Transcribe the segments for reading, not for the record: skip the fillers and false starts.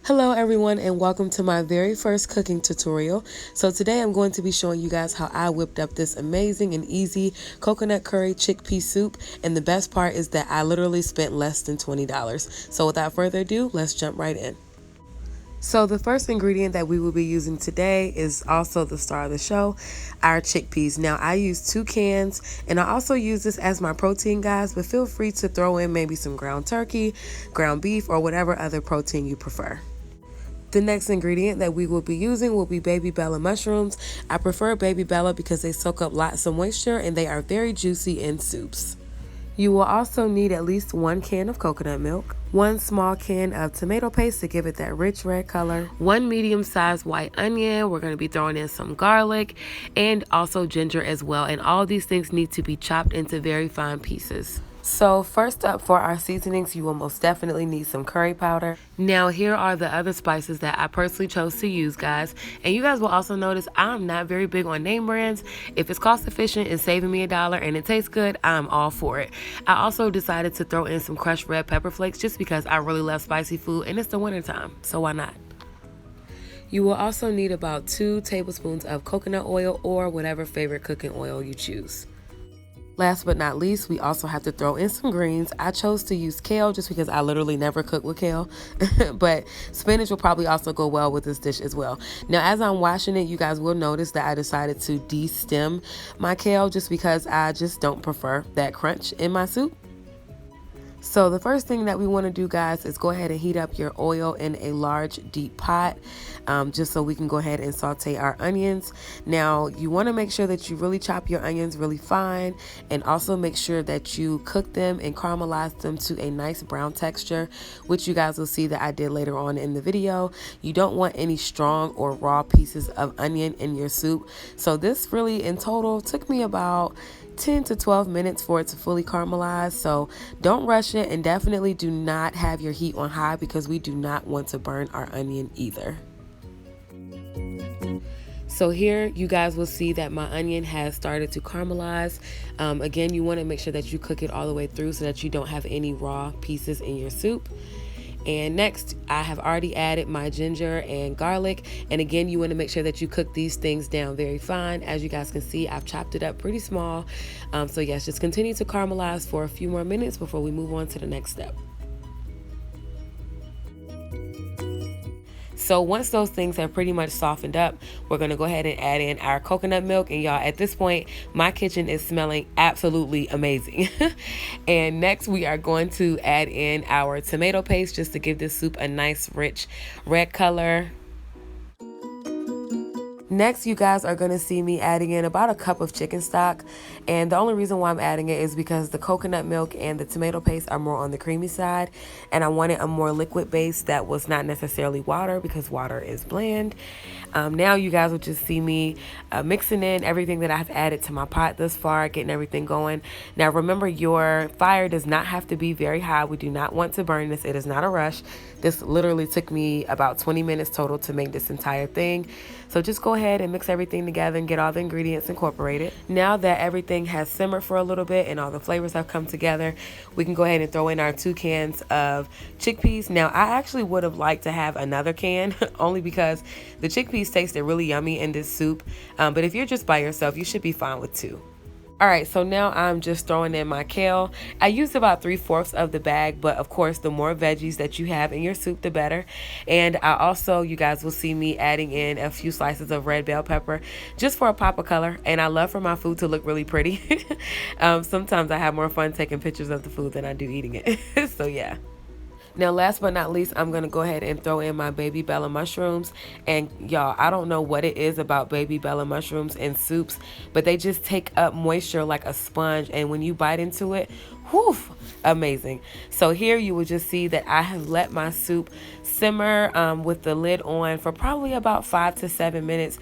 Hello everyone and welcome to my very first cooking tutorial. So today I'm going to be showing you guys how I whipped up this amazing and easy coconut curry chickpea soup, and the best part is that I literally spent less than $20. So without further ado, let's jump right in. So the first ingredient that we will be using today is also the star of the show, our chickpeas. Now I use 2 cans and I also use this as my protein, guys, but feel free to throw in maybe some ground turkey, ground beef, or whatever other protein you prefer. The next ingredient that we will be using will be baby bella mushrooms. I prefer baby bella because they soak up lots of moisture and they are very juicy in soups. You will also need at least 1 can of coconut milk, 1 small can of tomato paste to give it that rich red color, 1 medium-sized white onion. We're going to be throwing in some garlic and also ginger as well. And all these things need to be chopped into very fine pieces. So first up for our seasonings, you will most definitely need some curry powder. Now here are the other spices that I personally chose to use, guys. And you guys will also notice I'm not very big on name brands. If it's cost efficient and saving me $1 and it tastes good, I'm all for it. I also decided to throw in some crushed red pepper flakes just because I really love spicy food and it's the winter time, so why not? You will also need about 2 tablespoons of coconut oil or whatever favorite cooking oil you choose. Last but not least, we also have to throw in some greens. I chose to use kale just because I literally never cook with kale, but spinach will probably also go well with this dish as well. Now, as I'm washing it, you guys will notice that I decided to de-stem my kale just because I just don't prefer that crunch in my soup. So the first thing that we want to do, guys, is go ahead and heat up your oil in a large deep pot, just so we can go ahead and saute our onions. Now you want to make sure that you really chop your onions really fine, and also make sure that you cook them and caramelize them to a nice brown texture, which you guys will see that I did later on in the video. You don't want any strong or raw pieces of onion in your soup. So this really in total took me about 10 to 12 minutes for it to fully caramelize. So don't rush it, and definitely do not have your heat on high because we do not want to burn our onion either. So here you guys will see that my onion has started to caramelize. Again, you want to make sure that you cook it all the way through so that you don't have any raw pieces in your soup. And next, I have already added my ginger and garlic. And again, you want to make sure that you cook these things down very fine. As you guys can see, I've chopped it up pretty small. So yes, just continue to caramelize for a few more minutes before we move on to the next step. So once those things have pretty much softened up, we're going to go ahead and add in our coconut milk. And y'all, at this point, my kitchen is smelling absolutely amazing. And next, we are going to add in our tomato paste just to give this soup a nice, rich red color. Next, you guys are going to see me adding in about a cup of chicken stock. And the only reason why I'm adding it is because the coconut milk and the tomato paste are more on the creamy side. And I wanted a more liquid base that was not necessarily water because water is bland. Now you guys will just see me mixing in everything that I've added to my pot thus far, getting everything going. Now remember, your fire does not have to be very high. We do not want to burn this. It is not a rush. This literally took me about 20 minutes total to make this entire thing. So just go ahead and mix everything together and get all the ingredients incorporated. Now that everything has simmered for a little bit and all the flavors have come together, we can go ahead and throw in our 2 cans of chickpeas. Now I actually would have liked to have another can only because the chickpeas tasted really yummy in this soup. But if you're just by yourself, you should be fine with 2. All right, so now I'm just throwing in my kale. I used about 3/4 of the bag, but of course, the more veggies that you have in your soup, the better. And I also, you guys will see me adding in a few slices of red bell pepper just for a pop of color. And I love for my food to look really pretty. Sometimes I have more fun taking pictures of the food than I do eating it. So yeah. Now, last but not least, I'm going to go ahead and throw in my baby bella mushrooms. And y'all, I don't know what it is about baby bella mushrooms in soups, but they just take up moisture like a sponge. And when you bite into it, whew, amazing. So here you will just see that I have let my soup simmer with the lid on for probably about 5 to 7 minutes,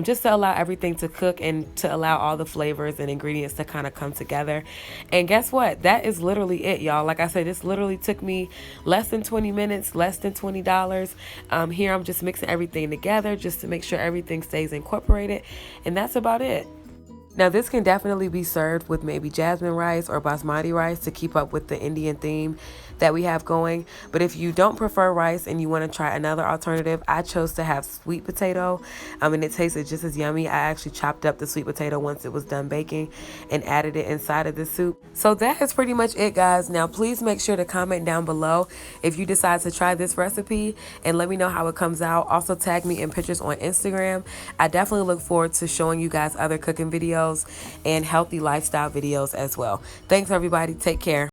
just to allow everything to cook and to allow all the flavors and ingredients to kind of come together. And guess what? That is literally it, y'all. Like I said, this literally took me less than 20 minutes, less than $20. Here I'm just mixing everything together just to make sure everything stays incorporated, and that's about it. Now this can definitely be served with maybe jasmine rice or basmati rice to keep up with the Indian theme that we have going. But if you don't prefer rice and you want to try another alternative, I chose to have sweet potato. And it tasted just as yummy. I actually chopped up the sweet potato once it was done baking and added it inside of the soup. So that is pretty much it, guys. Now please make sure to comment down below if you decide to try this recipe and let me know how it comes out. Also tag me in pictures on Instagram. I definitely look forward to showing you guys other cooking videos and healthy lifestyle videos as well. Thanks everybody. Take care.